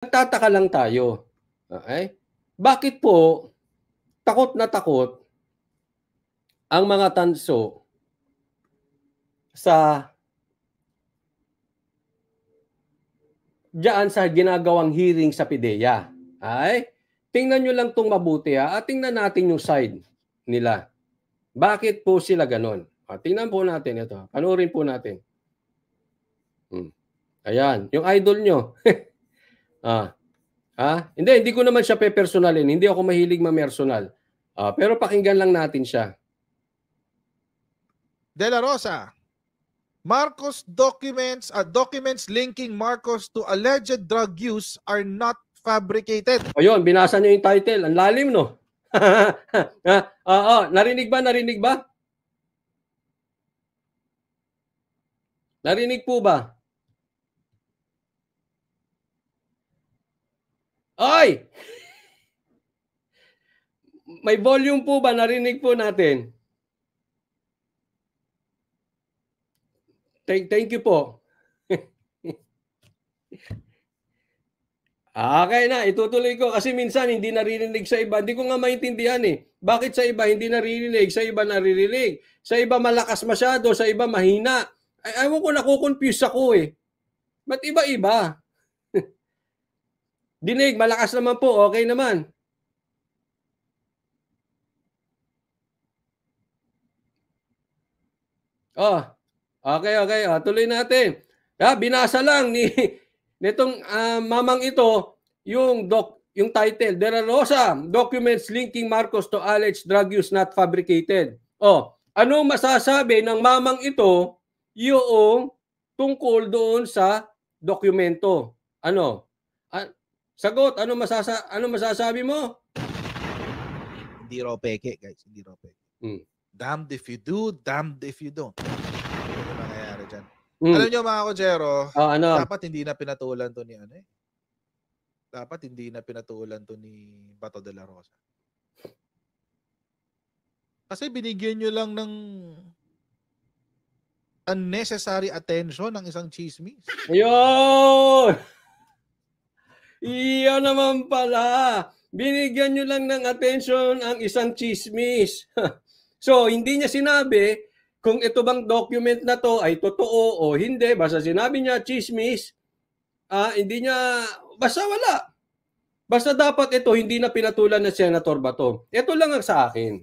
Nagtataka lang tayo, okey? Bakit po takot na takot ang mga tanso sa diyaan sa ginagawang hearing sa PIDEA? Ay, tingnan niyo lang 'tong mabuti, at tingnan natin yung side nila. Bakit po sila gano'n? Tingnan po natin ito, panoorin po natin. Ayan, yung idol niyo. Ah, hindi ko naman siya pepersonalin, hindi ako mahilig mamersonal. Pero pakinggan lang natin siya. De La Rosa, Marcos documents linking Marcos to alleged drug use are not fabricated. Ayun, binasa niyo yung title. Ang lalim, no? Oo, narinig ba? Narinig po ba? Ay! May volume po ba? Narinig po natin. Thank you po. Okay na, itutuloy ko kasi minsan hindi naririnig sa iba. Hindi ko nga maintindihan eh. Bakit sa iba hindi naririnig, sa iba naririnig? Sa iba malakas masyado, sa iba mahina. Ewan ko, nakukonfuse ako eh. Ba't iba-iba? Dinig, malakas naman po, okay naman. Okay. Tuloy natin. Binasa lang ni nitong mamang ito yung title, De La Rosa, documents linking Marcos to alleged drug use not fabricated. Ano masasabi ng mamang ito yung tungkol doon sa dokumento? Ano? Sagot, ano masasabi mo? Hindi raw peke, guys. Hindi raw peke. Damned if you do, damned if you don't. Ano yung mangyayari dyan? Alam nyo mga Kojero, dapat hindi na pinatulan to ni Dapat hindi na pinatulan to ni Bato de la Rosa. Kasi binigyan nyo lang ng unnecessary attention ng isang chismis. Ayun! Iyon naman pala. Binigyan nyo lang ng attention ang isang chismis. So, hindi niya sinabi kung ito bang document na to ay totoo o hindi. Basta sinabi niya chismis. Hindi niya, basta wala. Basta dapat ito hindi na pinatulan ng Senator Bato. Ito lang ang sa akin.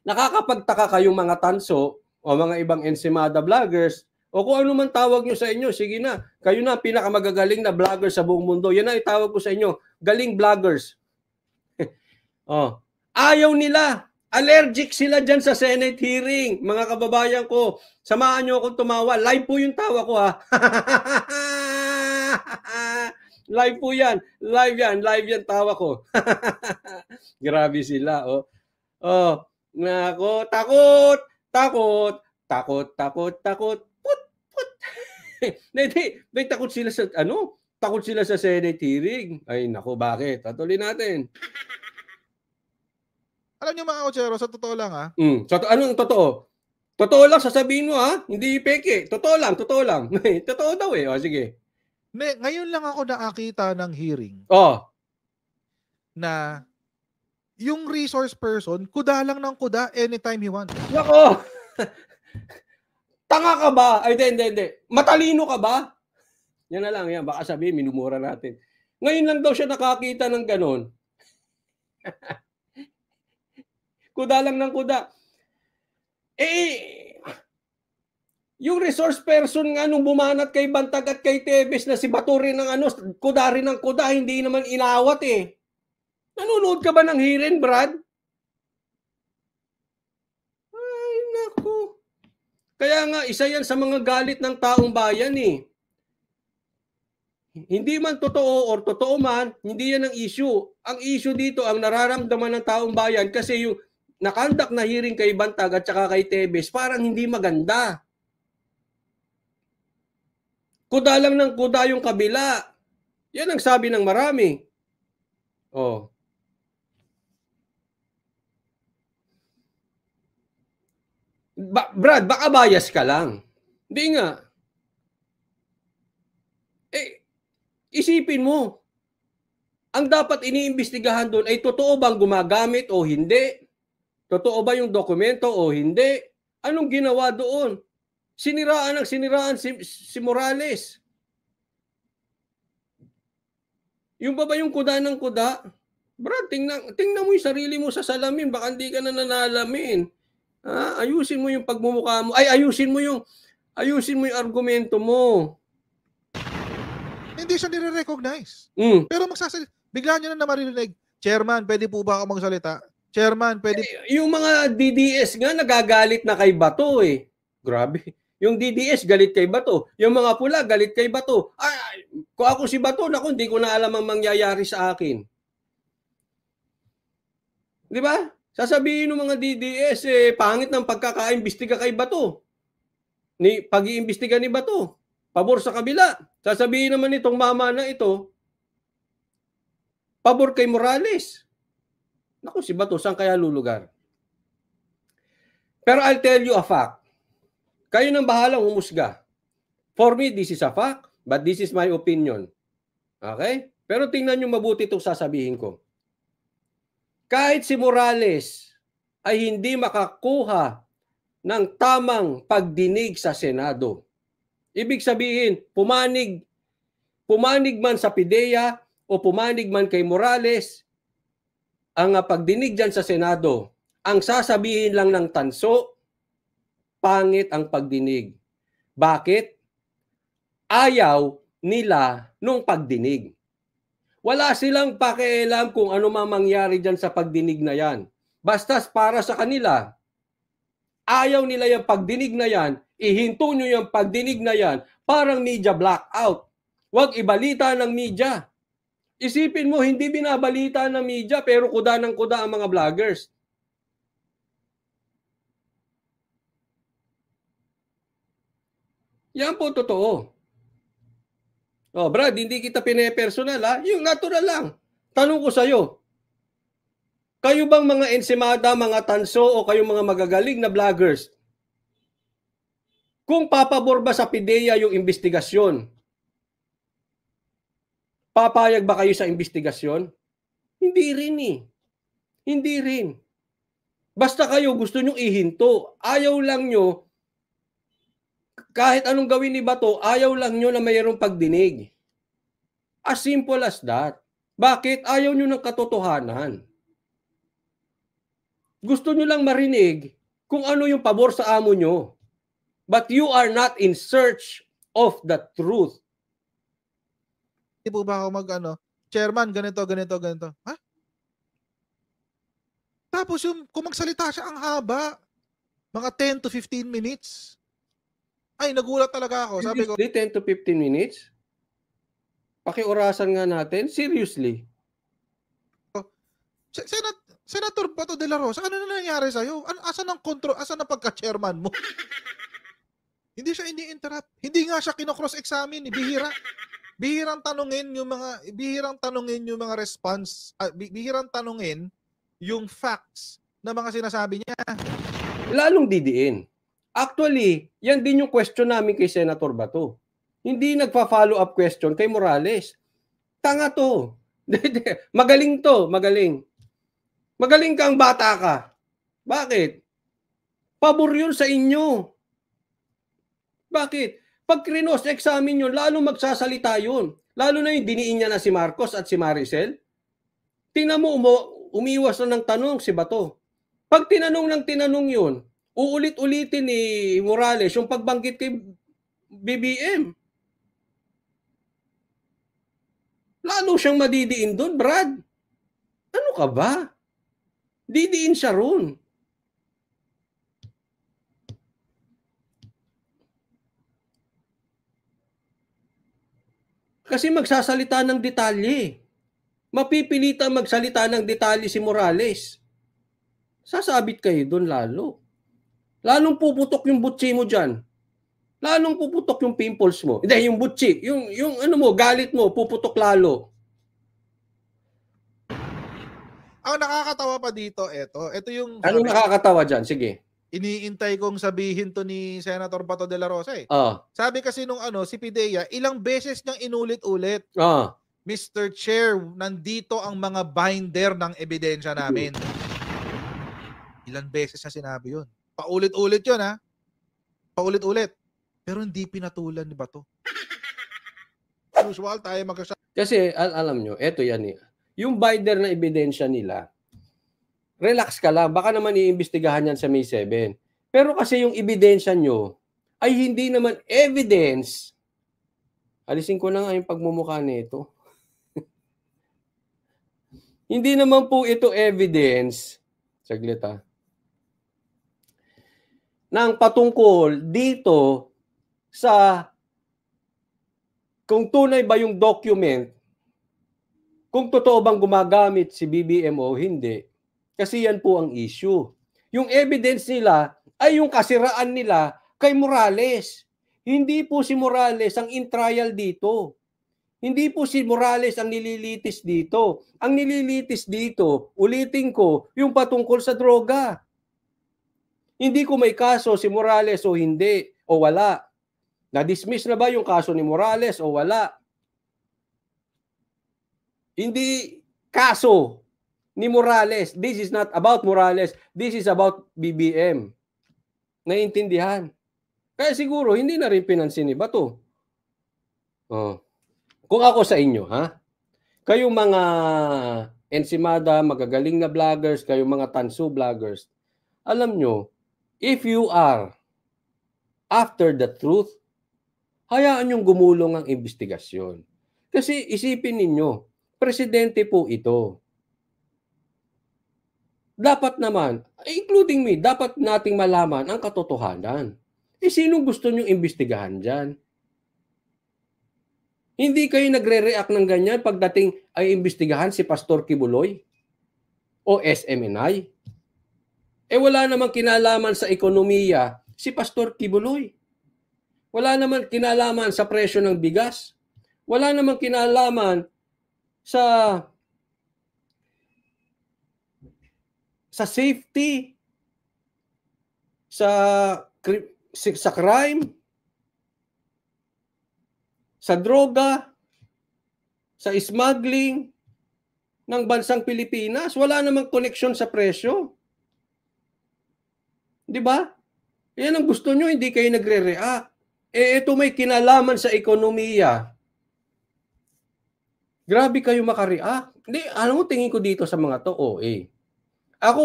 Nakakapagtaka kayong mga tanso o mga ibang ensimada vloggers o kung ano man tawag nyo sa inyo, sige na. Kayo na pinakamagagaling na vlogger sa buong mundo. Yan na itawag ko sa inyo, galing vloggers. Ayaw nila. Allergic sila dyan sa Senate hearing. Mga kababayan ko, samahan nyo akong tumawa. Live po yung tawa ko ha. Live po yan. Live yan tawa ko. Grabe sila. Nako, takot. Put. May takot sila sa takot sila sa Senate hearing. Ay nako, bakit? Patuloy natin. Alam niyo mga Kojero, sa totoo lang ha? Anong totoo? Totoo lang sasabihin mo ha? Hindi peke. Totoo lang. Totoo daw eh. Sige. Ngayon lang ako nakakita ng hearing. Na yung resource person, kuda lang ng kuda anytime he wants. Nako! Tanga ka ba? Ay, hindi. Matalino ka ba? Yan na lang, yan. Baka sabihin, minumura natin. Ngayon lang daw siya nakakita ng ganon. Kuda lang ng kuda. Yung resource person nga nung bumanat kay Bantag at kay Tebes na si Bato rin ng kuda rin ng kuda, hindi naman inawat eh. Nanonood ka ba ng hearing, Brad? Ay, naku. Kaya nga, isa yan sa mga galit ng taong bayan eh. Hindi man totoo or totoo man, hindi yan ang issue. Ang issue dito, ang nararamdaman ng taong bayan kasi yung nakandak na hearing kay Bantag at saka kay Tebes, parang hindi maganda. Kuda lang ng kuda yung kabila. Yan ang sabi ng marami. Brad, baka bias ka lang. Hindi nga. Isipin mo, ang dapat iniimbestigahan doon ay totoo bang gumagamit o hindi? Totoo ba yung dokumento o hindi? Anong ginawa doon? Siniraan si Morales. Yung ba yung kuda ng kuda? Brad, tingnan mo yung sarili mo sa salamin. Baka hindi ka na nanalamin. Ayusin mo yung pagmumukha mo. Ay, ayusin mo yung argumento mo. Hindi siya nire-recognize. Pero bigla nyo na maririnig, Chairman, pwede po ba ako magsalita? Chairman, pwede... Yung mga DDS nga, nagagalit na kay Bato eh. Grabe. Yung DDS, galit kay Bato. Yung mga pula, galit kay Bato. Kung ako si Bato, naku, hindi ko na alam ang mangyayari sa akin. Di ba? Sasabihin ng mga DDS, pangit ng pagkakaimbestiga kay Bato. Pag-iimbestiga ni Bato. Pabor sa kabila. Sasabihin naman itong mama na ito, pabor kay Morales. Naku, si Bato, saan kaya lulugar? Pero I'll tell you a fact. Kayo nang bahalang humusga. For me, this is a fact, but this is my opinion. Okay? Pero tingnan nyo mabuti itong sasabihin ko. Kahit si Morales ay hindi makakuha ng tamang pagdinig sa Senado. Ibig sabihin, pumanig man sa PIDEA o pumanig man kay Morales, ang pagdinig dyan sa Senado, ang sasabihin lang ng tanso, pangit ang pagdinig. Bakit? Ayaw nila nung pagdinig. Wala silang pakialam kung ano mang mangyari dyan sa pagdinig na yan. Basta para sa kanila, ayaw nila yung pagdinig na yan, ihinto nyo yung pagdinig na yan, parang media blackout. Huwag ibalita ng media. Isipin mo, hindi binabalita ng media pero kuda ng kuda ang mga vloggers. Yan po totoo. Brad, hindi kita pine-personal ha. Yung natural lang. Tanong ko sa'yo, kayo bang mga ensimada, mga tanso o kayong mga magagaling na vloggers, kung papabor ba sa PIDEA yung investigasyon, papayag ba kayo sa investigasyon? Hindi rin eh. Hindi rin. Basta kayo gusto nyong ihinto. Ayaw lang nyo, kahit anong gawin ni Bato, ayaw lang nyo na mayroong pagdinig. As simple as that. Bakit? Ayaw nyo ng katotohanan. Gusto nyo lang marinig kung ano yung pabor sa amo nyo. But you are not in search of the truth. Hindi po ba ako Chairman, ganito. Ha? Tapos kung magsalita siya, ang haba. Mga 10 to 15 minutes. Ay, nagulat talaga ako. Sabi ko, 10 to 15 minutes? Pakiurasan nga natin. Seriously. Senator Bato de la Rosa, ano na nangyari sa'yo? Asan ang control? Asan ang pagka-chairman mo? Hindi siya ini-interrupt. Hindi nga siya kino-cross-examine. Bihirang tanungin yung mga response. Bihirang tanungin yung facts na mga sinasabi niya. Lalong didiin. Actually, yan din yung question namin kay Senator Bato. Hindi nagpa-follow up question kay Morales. Tanga to. Magaling to, magaling. Magaling kang bata ka. Bakit? Pabor yun sa inyo. Bakit? Pag krinos-examine yun, lalo magsasalita yun. Lalo na yung diniin niya na si Marcos at si Maricel. Tingnan mo, umiwas na ng tanong si Bato. Pag tinanong yun, uulit-ulitin ni Morales yung pagbanggit kay BBM. Lalo siyang madidiin doon, Brad. Ano ka ba? Didiin siya roon. Kasi magsasalita ng detalye. Mapipilitan magsalita ng detalye si Morales. Sasabit kayo doon lalo. Lalong puputok yung butsi mo dyan. Lalong puputok yung pimples mo. Hindi, yung butsi. Yung ano mo, galit mo, puputok lalo. Ang nakakatawa pa dito, ito yung... Ano nakakatawa dyan? Sige. iniintay kong sabihin to ni Senator Bato de la Rosa eh. Sabi kasi nung si PIDEA, ilang beses niyang inulit-ulit. Mr. Chair, nandito ang mga binder ng ebidensya namin. Ilang beses na sinabi yun. Paulit-ulit yun ha. Paulit-ulit. Pero hindi pinatulan ni Bato. Usual tayo magkasya. Kasi alam nyo, eto yan eh. Yung binder na ebidensya nila, relax ka lang, baka naman iimbestigahan yan sa May 7. Pero kasi yung ebidensya nyo ay hindi naman evidence. Alisin ko na nga yung pagmumukha nito. Hindi naman po ito evidence. Saglit ha. Nang patungkol dito sa kung tunay ba yung document, kung totoo bang gumagamit si BBM o hindi. Kasi yan po ang issue. Yung evidence nila ay yung kasiraan nila kay Morales. Hindi po si Morales ang in trial dito. Hindi po si Morales ang nililitis dito. Ang nililitis dito, ulitin ko, yung patungkol sa droga. Hindi ko may kaso si Morales o hindi, o wala. Na-dismiss na ba yung kaso ni Morales o wala? Hindi kaso ni Morales. This is not about Morales. This is about BBM. Naiintindihan? Kaya siguro, hindi na rin pinansin ni Bato. Kung ako sa inyo, ha? Kayong mga ensimada, magagaling na vloggers, kayong mga tansu vloggers, alam nyo, if you are after the truth, hayaan yung gumulong ang investigasyon. Kasi isipin ninyo, presidente po ito. Dapat naman, including me, dapat nating malaman ang katotohanan. Sinong gusto nyong imbestigahan dyan? Hindi kayo nagre-react ng ganyan pagdating ay imbestigahan si Pastor Kibuloy o SMNI. Wala namang kinalaman sa ekonomiya si Pastor Kibuloy. Wala namang kinalaman sa presyo ng bigas. Wala namang kinalaman sa safety, sa crime, sa droga, sa smuggling ng bansang Pilipinas. Wala namang koneksyon sa presyo. Di ba? Yan ang gusto nyo, hindi kayo nagre-react. Ito may kinalaman sa ekonomiya. Grabe kayo makareact. Hindi, alam mo, tingin ko dito sa mga to, Ako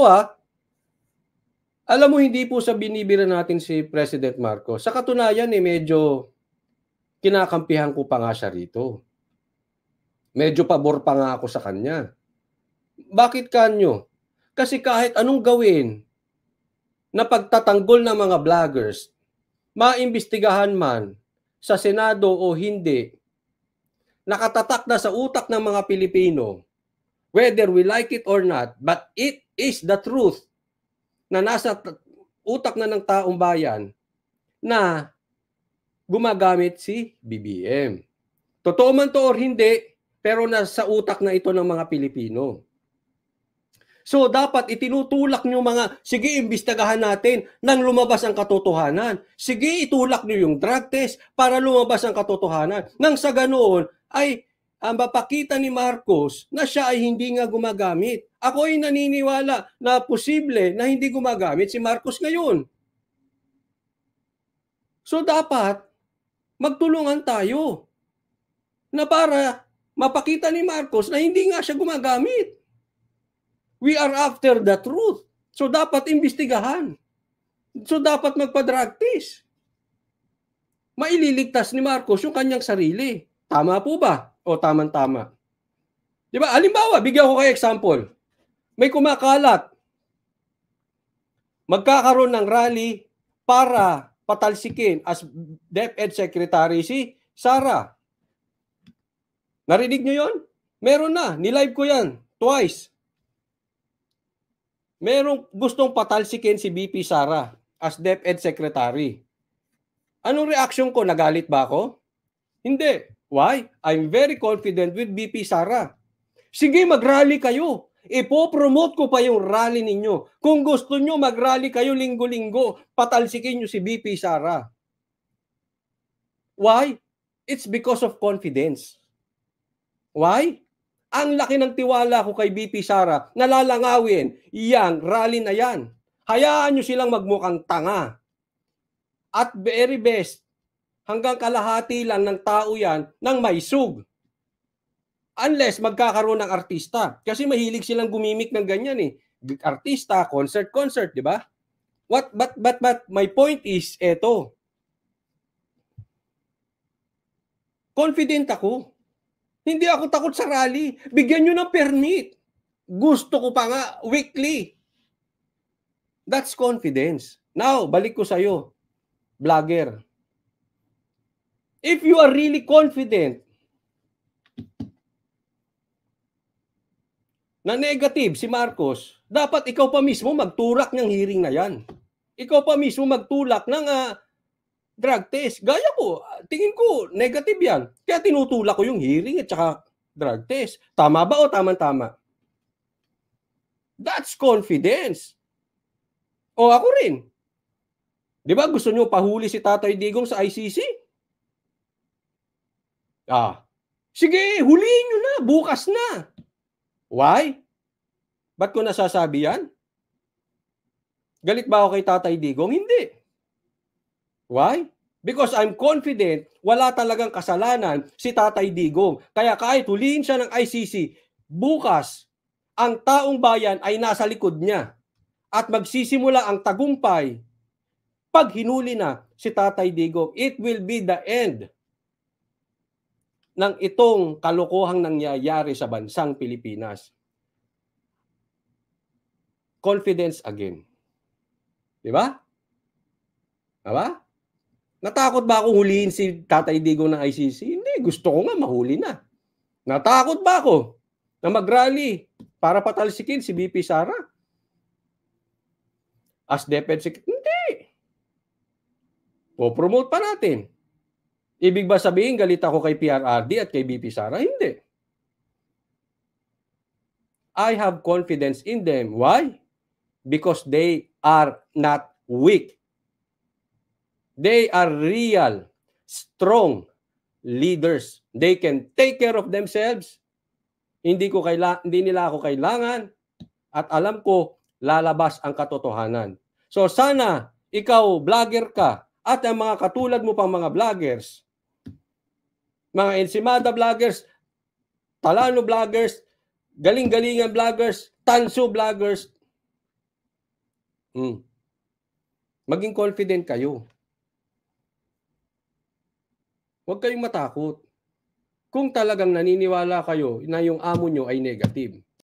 alam mo, hindi po sa binibira natin si President Marcos. Sa katunayan, medyo kinakampihan ko pa nga siya rito. Medyo pabor pa nga ako sa kanya. Bakit kanyo? Kasi kahit anong gawin na pagtatanggol ng mga vloggers, maimbestigahan man sa Senado o hindi, nakatatak na sa utak ng mga Pilipino, whether we like it or not, but it is the truth na nasa utak na ng taong bayan na gumagamit si BBM. Totoo man to or hindi, pero nasa utak na ito ng mga Pilipino. So dapat itinutulak nyo sige, imbestigahan natin nang lumabas ang katotohanan. Sige, itulak nyo yung drug test para lumabas ang katotohanan. Nang sa ganoon ay mapakita ni Marcos na siya ay hindi nga gumagamit. Ako ay naniniwala na posible na hindi gumagamit si Marcos ngayon. So dapat magtulungan tayo na para mapakita ni Marcos na hindi nga siya gumagamit. We are after the truth. So dapat imbestigahan. So dapat magpa-drug test. Maililigtas ni Marcos yung kanyang sarili. Tama po ba? O tamang-tama? Di ba? Halimbawa, bigyan ko kayo example. May kumakalat. Magkakaroon ng rally para patalsikin as DepEd Secretary si Sara. Narinig nyo yun? Meron na. Nilive ko yan. Twice. Merong gustong patalsikin si BP Sara as DepEd Secretary. Anong reaction ko? Nagalit ba ako? Hindi. Why? I'm very confident with BP Sara. Sige, mag-rally kayo. Ipopromote ko pa yung rally ninyo. Kung gusto nyo mag-rally kayo linggo-linggo, patalsikin nyo si BP Sara. Why? It's because of confidence. Why? Ang laki ng tiwala ko kay BP Sara, nalalangawin, yang rally na yan. Hayaan nyo silang magmukhang tanga. At very best, hanggang kalahati lang ng tao yan ng may sug. Unless magkakaroon ng artista. Kasi mahilig silang gumimik ng ganyan eh. Artista, concert, di ba? But my point is, eto. Confident ako. Hindi ako takot sa rally. Bigyan nyo ng permit. Gusto ko pa nga, weekly. That's confidence. Now, balik ko sa'yo, vlogger. If you are really confident na negative si Marcos, dapat ikaw pa mismo magtulak ng hearing na yan. Ikaw pa mismo magtulak ng drug test. Gaya ko, tingin ko, negative yan. Kaya tinutulak ko yung hearing at saka drug test. Tama ba o tama-tama? That's confidence. O ako rin. Di ba gusto nyo pahuli si Tatay Digong sa ICC? Sige, huliin nyo na. Bukas na. Why? Ba't ko nasasabi yan? Galit ba ako kay Tatay Digong? Hindi. Why? Because I'm confident wala talagang kasalanan si Tatay Digong. Kaya kahit huliin siya ng ICC, bukas, ang taong bayan ay nasa likod niya. At magsisimula ang tagumpay pag hinuli na si Tatay Digong. It will be the end ng itong kalokohang nangyayari sa bansang Pilipinas. Confidence again. Di ba? Diba? Natakot ba akong huliin si Tatay Digong ng ICC? Hindi. Gusto ko nga mahuli na. Natakot ba ako na mag-rally para patalsikin si BP Sara? As DepEd Secretary? Hindi. O-promote pa natin. Ibig ba sabihin galit ako kay PRRD at kay BP Sara? Hindi. I have confidence in them. Why? Because they are not weak. They are real, strong leaders. They can take care of themselves. Hindi nila ako kailangan at alam ko lalabas ang katotohanan. So sana ikaw vlogger ka at ang mga katulad mo pang mga vloggers, mga Ensimada vloggers, Talano vloggers, galing-galingan vloggers, Tanso vloggers, maging confident kayo. Huwag kayong matakot. Kung talagang naniniwala kayo na yung amo nyo ay negative.